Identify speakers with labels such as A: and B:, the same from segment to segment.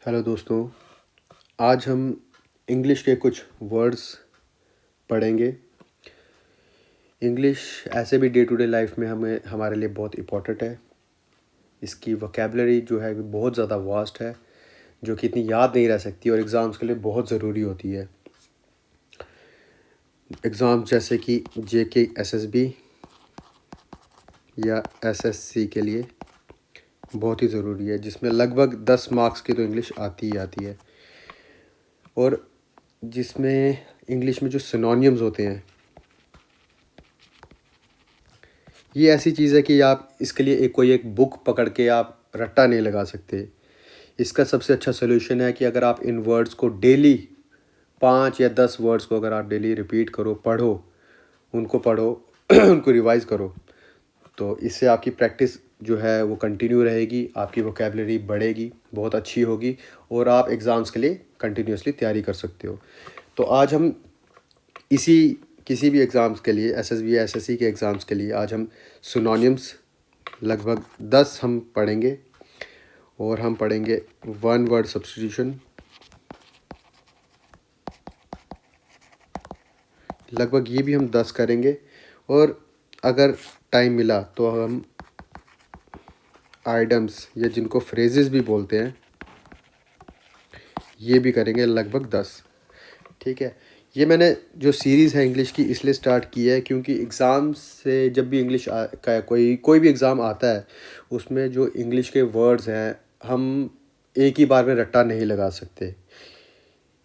A: Hello दोस्तों, आज हम इंग्लिश के कुछ वर्ड्स पढ़ेंगे। इंग्लिश ऐसे भी डे टू डे लाइफ में हमारे लिए बहुत इम्पोर्टेंट है। इसकी वोकेबलरी जो है बहुत ज़्यादा वास्ट है, जो कि इतनी याद नहीं रह सकती और एग्ज़ाम्स के लिए बहुत ज़रूरी होती है। एग्ज़ाम जैसे कि जेके एसएसबी या एसएससी के लिए बहुत ही ज़रूरी है, जिसमें लगभग 10 मार्क्स की तो इंग्लिश आती ही आती है। और जिसमें इंग्लिश में जो सिनोनिम्स होते हैं, ये ऐसी चीज़ है कि आप इसके लिए कोई एक बुक पकड़ के आप रट्टा नहीं लगा सकते। इसका सबसे अच्छा सलूशन है कि अगर आप इन वर्ड्स को डेली 5 या 10 वर्ड्स को अगर आप डेली रिपीट करो, उनको पढ़ो उनको रिवाइज़ करो, तो इससे आपकी प्रैक्टिस जो है वो कंटिन्यू रहेगी, आपकी वोकेबलरी बढ़ेगी, बहुत अच्छी होगी और आप एग्ज़ाम्स के लिए कंटिन्यूसली तैयारी कर सकते हो। तो आज हम इसी किसी भी एग्ज़ाम्स के लिए, एसएसबी या एसएससी के एग्ज़ाम्स के लिए आज हम सिनोनिम्स लगभग 10 हम पढ़ेंगे और हम पढ़ेंगे वन वर्ड सब्स्टिट्यूशन। लगभग ये भी हम 10 करेंगे और अगर टाइम मिला तो हम आइडम्स या जिनको फ्रेजेस भी बोलते हैं, ये भी करेंगे लगभग 10। ठीक है, ये मैंने जो सीरीज़ है इंग्लिश की इसलिए स्टार्ट की है क्योंकि एग्ज़ाम से जब भी इंग्लिश का कोई भी एग्ज़ाम आता है, उसमें जो इंग्लिश के वर्ड्स हैं हम एक ही बार में रट्टा नहीं लगा सकते।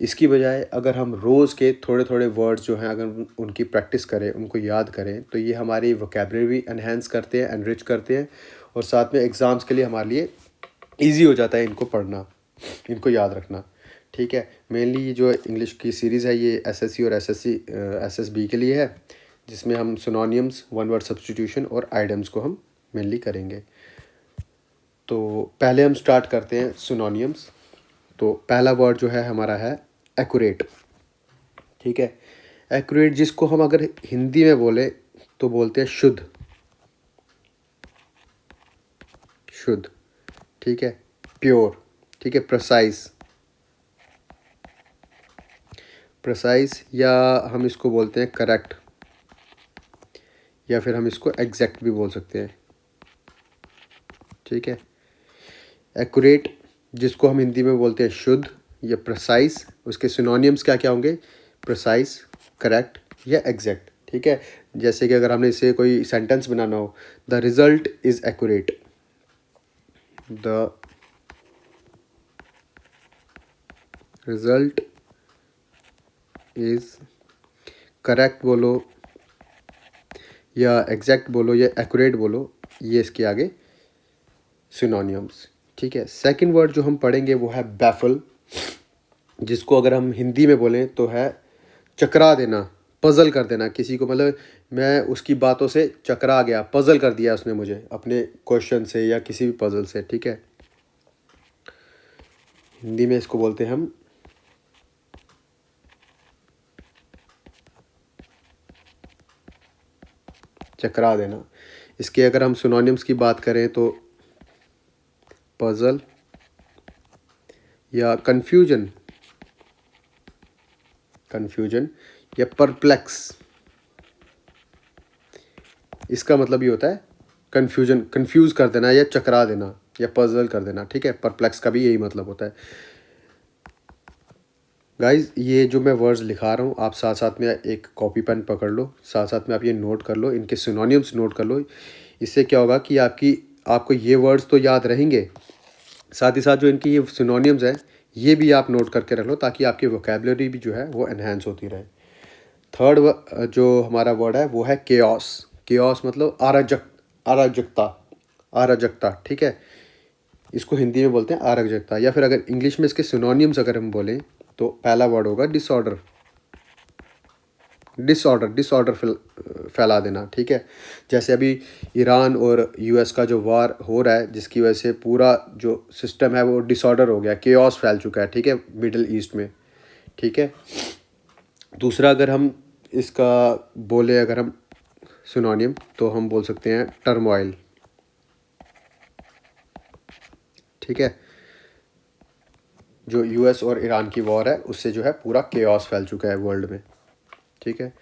A: इसकी बजाय अगर हम रोज़ के थोड़े थोड़े वर्ड्स जो हैं अगर उनकी प्रैक्टिस करें, उनको याद करें, तो ये हमारी वोकेबलरी भी एनहेंस करते हैं, एनरिच करते हैं और साथ में एग्ज़ाम्स के लिए हमारे लिए ईजी हो जाता है इनको पढ़ना, इनको याद रखना। ठीक है, मेनली ये जो इंग्लिश की सीरीज़ है ये एसएससी और एसएसबी के लिए है, जिसमें हम सिनोनिम्स, वन वर्ड सब्स्टिट्यूशन और आइडम्स को हम मेनली करेंगे। तो पहले हम स्टार्ट करते हैं सिनोनिम्स। तो पहला वर्ड जो है हमारा है एक्यूरेट। ठीक है, एक्यूरेट जिसको हम अगर हिंदी में बोले तो बोलते हैं शुद्ध। शुद्ध, ठीक है, प्योर, ठीक है, प्रिसाइज या हम इसको बोलते हैं करेक्ट, या फिर हम इसको एग्जैक्ट भी बोल सकते हैं। ठीक है, एक्यूरेट जिसको हम हिंदी में बोलते हैं शुद्ध या प्रिसाइज, उसके सिनोनिम्स क्या क्या होंगे? प्रिसाइज, करेक्ट या एग्जैक्ट। ठीक है, जैसे कि अगर हमने इसे कोई सेंटेंस बनाना हो, the result is accurate, the result is correct बोलो या एग्जैक्ट बोलो या एक्यूरेट बोलो, ये इसके आगे सिनोनिम्स। ठीक है, सेकंड वर्ड जो हम पढ़ेंगे वो है बैफल, जिसको अगर हम हिंदी में बोलें तो है चकरा देना, पज़ल कर देना किसी को, मतलब मैं उसकी बातों से चकरा गया, पज़ल कर दिया उसने मुझे अपने क्वेश्चन से या किसी भी पज़ल से। ठीक है, हिंदी में इसको बोलते हैं हम चकरा देना। इसके अगर हम सिनोनिम्स की बात करें तो पज़ल या कन्फ्यूजन या परप्लेक्स, इसका मतलब ये होता है कंफ्यूज कर देना या चकरा देना या पज़ल कर देना। ठीक है, परप्लेक्स का भी यही मतलब होता है। गाइज़, ये जो मैं वर्ड्स लिखा रहा हूँ आप साथ साथ में एक कॉपी पेन पकड़ लो, साथ साथ में आप ये नोट कर लो, इनके सिनोनिम्स नोट कर लो। इससे क्या होगा कि आपको ये वर्ड्स तो याद रहेंगे, साथ ही साथ जो इनकी ये सिनोनिम्स हैं ये भी आप नोट करके रख लो, ताकि आपकी वोकेबलरी भी जो है वो एनहेंस होती रहे। थर्ड जो हमारा वर्ड है वो है केओस। केओस मतलब अराजकता, अराजकता। ठीक है, इसको हिंदी में बोलते हैं अराजकता, या फिर अगर इंग्लिश में इसके सिनोनिम्स अगर हम बोलें तो पहला वर्ड होगा डिसऑर्डर। डिसऑर्डर फैला देना। ठीक है, जैसे अभी ईरान और यूएस का जो वार हो रहा है, जिसकी वजह से पूरा जो सिस्टम है वो डिसऑर्डर हो गया, केओस फैल चुका है। ठीक है, मिडल ईस्ट में। ठीक है, दूसरा अगर हम इसका बोले अगर हम सिनोनिम तो हम बोल सकते हैं टर्मोइल। ठीक है, जो यूएस और ईरान की वॉर है उससे जो है पूरा केओस फैल चुका है वर्ल्ड में। ठीक है।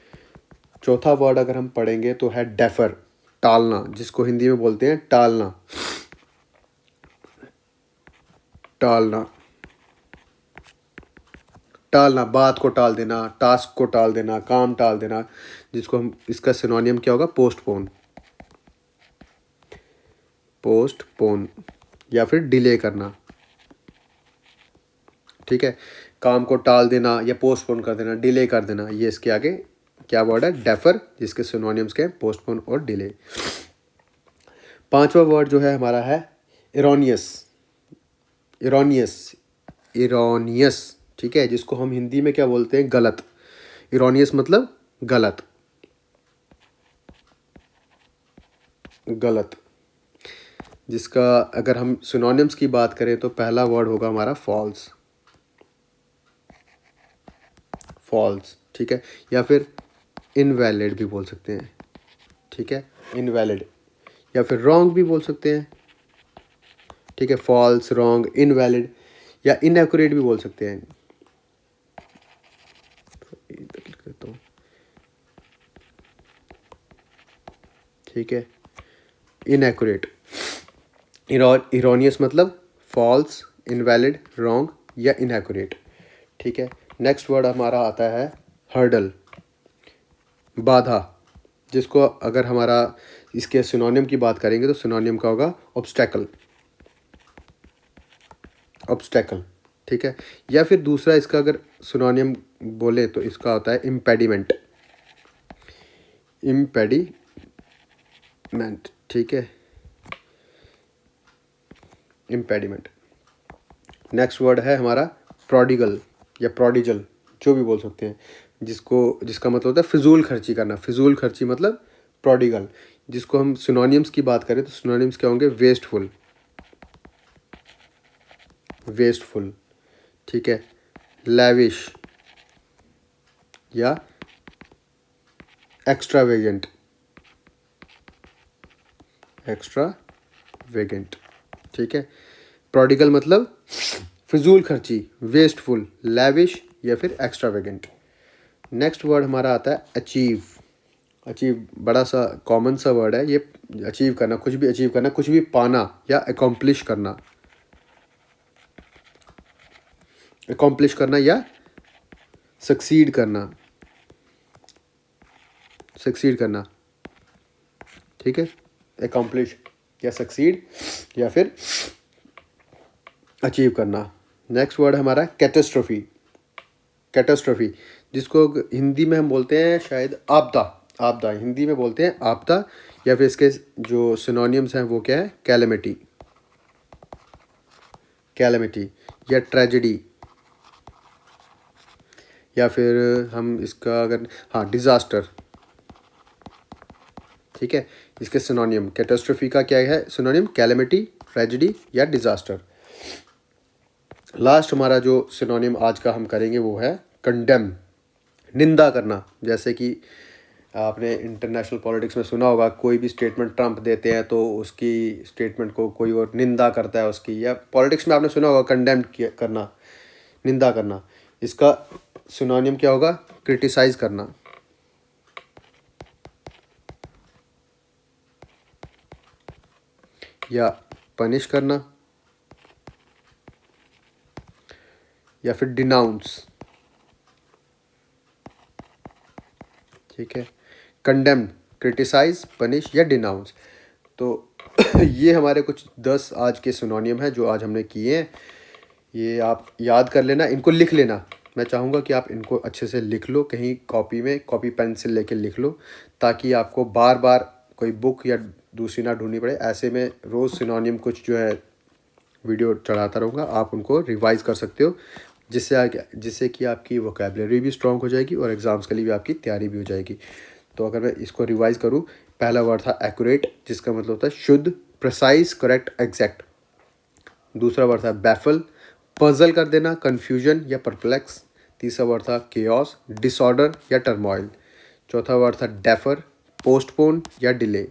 A: चौथा वर्ड अगर हम पढ़ेंगे तो है डेफर, टालना, जिसको हिंदी में बोलते हैं टालना। टालना, टालना, बात को टाल देना, टास्क को टाल देना, काम टाल देना, जिसको हम, इसका सिनोनियम क्या होगा? पोस्टपोन। पोस्टपोन या फिर डिले करना। ठीक है। काम को टाल देना या पोस्टपोन कर देना, डिले कर देना, ये इसके आगे क्या वर्ड है? डेफर, जिसके सिनोनियम्स के पोस्टपोन और डिले। पांचवा वर्ड जो है हमारा है इरोनियस। इरोनियस, इरोनियस, ठीक है, जिसको हम हिंदी में क्या बोलते हैं? गलत। इरोनियस मतलब गलत, गलत। जिसका अगर हम सिनोनिम्स की बात करें तो पहला वर्ड होगा हमारा फॉल्स। फॉल्स, ठीक है, या फिर इनवैलिड भी बोल सकते हैं। ठीक है, इनवैलिड, या फिर रॉन्ग भी बोल सकते हैं। ठीक है, फॉल्स, रॉन्ग, इनवैलिड या इनएक्यूरेट भी बोल सकते हैं। ठीक है, इनएक्यूरेट। इरोनियस मतलब फॉल्स, इनवैलिड, रॉन्ग या इनएक्यूरेट। ठीक है। नेक्स्ट वर्ड हमारा आता है हर्डल, बाधा, जिसको अगर हमारा इसके सिनोनिम की बात करेंगे तो सिनोनिम का होगा ऑब्स्टेकल। ऑब्स्टेकल, ठीक है, या फिर दूसरा इसका अगर सिनोनिम बोले तो इसका होता है इम्पेडिमेंट। इम्पेडिमेंट, ठीक है, इम्पेडिमेंट। नेक्स्ट वर्ड है हमारा प्रोडिगल या प्रोडिजल, जो भी बोल सकते हैं, जिसका मतलब होता है फिजूल खर्ची करना। फिजूल खर्ची मतलब प्रोडिगल। जिसको हम सिनोनिम्स की बात करें तो सिनोनिम्स क्या होंगे? वेस्टफुल, वेस्टफुल, ठीक है, लैविश या एक्स्ट्रावेगेंट। एक्स्ट्रावेगेंट, ठीक है। प्रोडिगल मतलब फिजूल खर्ची, वेस्टफुल, लैविश या फिर एक्स्ट्रावेगेंट। नेक्स्ट वर्ड हमारा आता है अचीव। अचीव बड़ा सा कॉमन सा वर्ड है ये। अचीव करना, कुछ भी अचीव करना, कुछ भी पाना या अकॉम्प्लिश करना। अकॉम्प्लिश करना या सक्सीड करना। सक्सीड करना, ठीक है, अकॉम्प्लिश या सक्सीड या फिर अचीव करना। नेक्स्ट वर्ड हमारा कैटेस्ट्रोफी। कैटेस्ट्रोफी, जिसको हिंदी में हम बोलते हैं शायद आपदा। आपदा हिंदी में बोलते हैं आपदा, या फिर इसके जो सिनोनियम्स हैं वो क्या है? कैलेमिटी। कैलेमिटी या ट्रेजेडी, या फिर हम इसका अगर, हाँ, डिज़ास्टर। ठीक है, इसके सिनोनियम कैटेस्ट्रोफी का क्या है सिनोनियम? कैलेमिटी, ट्रेजेडी या डिज़ास्टर। लास्ट हमारा जो सिनोनियम आज का हम करेंगे वो है कंडेम, निंदा करना। जैसे कि आपने इंटरनेशनल पॉलिटिक्स में सुना होगा, कोई भी स्टेटमेंट ट्रंप देते हैं तो उसकी स्टेटमेंट को कोई और निंदा करता है उसकी, या पॉलिटिक्स में आपने सुना होगा कंडेम करना, निंदा करना। इसका सिनोनियम क्या होगा? क्रिटिसाइज करना, या पनिश करना, या फिर डिनाउंस। ठीक है, कंडेम, क्रिटिसाइज, पनिश या डिनाउंस। तो ये हमारे कुछ 10 आज के सिनोनियम हैं जो आज हमने किए हैं। ये आप याद कर लेना, इनको लिख लेना। मैं चाहूँगा कि आप इनको अच्छे से लिख लो, कहीं कॉपी में कॉपी पेंसिल लेके लिख लो, ताकि आपको बार बार कोई बुक या दूसरी ना ढूंढनी पड़े। ऐसे में रोज़ सिनोनियम कुछ जो है वीडियो चढ़ाता रहूँगा, आप उनको रिवाइज़ कर सकते हो, जिससे कि आपकी वोकेबलरी भी स्ट्रॉन्ग हो जाएगी और एग्ज़ाम्स के लिए भी आपकी तैयारी भी हो जाएगी। तो अगर मैं इसको रिवाइज़ करूँ, पहला वर्ड था एक्यूरेट, जिसका मतलब होता है शुद्ध, प्रिसाइज, करेक्ट, एग्जैक्ट। दूसरा वर्ड था बैफल, पजल कर देना, कन्फ्यूजन या परप्लेक्स। तीसरा वर्ड था केओस, डिसऑर्डर या टर्मोइल। चौथा वर्ड था डेफर, पोस्टपोन या डिले।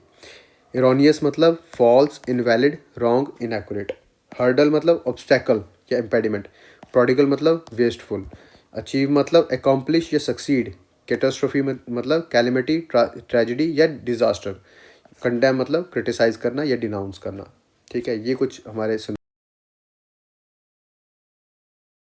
A: इरोनियस मतलब false, invalid, wrong, inaccurate. Hurdle मतलब ऑब्स्टेकल या इम्पेडिमेंट। प्रोडिगल मतलब वेस्टफुल, अचीव मतलब अकॉम्प्लिश या सक्सीड, कैटास्ट्रोफी मतलब कैलेमिटी, ट्रेजिडी या डिजास्टर, कंडेम मतलब क्रिटिसाइज करना या डिनाउंस करना। ठीक है, ये कुछ हमारे